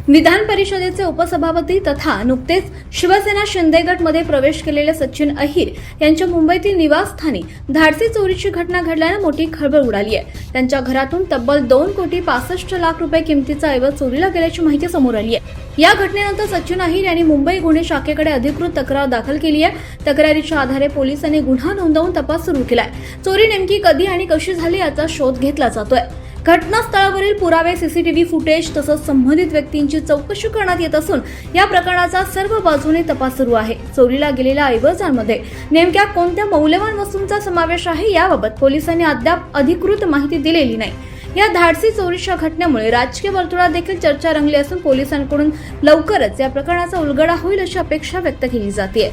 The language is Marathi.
विधान परिषदेचे उपसभापती तथा नुकतेच शिवसेना शिंदे गटमध्ये प्रवेश केलेले सचिन अहिर यांच्या मुंबईतील निवासस्थानी धाडसी चोरीची घटना घडल्याने मोठी खळबळ उडाली आहे। त्यांच्या घरातून तब्बल 2,65,00,000 रुपये किमतीचा ऐवज चोरीला गेल्याची माहिती समोर आली आहे। या घटनेनंतर सचिन अहिर यांनी मुंबई गुन्हे शाखेकडे अधिकृत तक्रार दाखल केली आहे। तक्रारीच्या आधारे पोलिसांनी गुन्हा नोंदवून तपास सुरू केलाय। चोरी नेमकी कधी आणि कशी झाली याचा शोध घेतला जातोय। घटनास्थळावरील पुरावे, सीसीटीव्ही फुटेज तसंच संबंधित व्यक्तींची चौकशी करण्यात येत असून या प्रकरणाचा सर्व बाजूने तपास सुरू आहे। चोरीला गेलेल्या ऐवजांमध्ये नेमक्या कोणत्या मौल्यवान वस्तूंचा समावेश आहे याबाबत पोलिसांनी अद्याप अधिकृत माहिती दिलेली नाही। या धाडसी चोरीच्या घटनेमुळे राजकीय वर्तुळात देखील चर्चा रंगली असून पोलिसांकडून लवकरच या प्रकरणाचा उलगडा होईल अशी अपेक्षा व्यक्त केली जाते।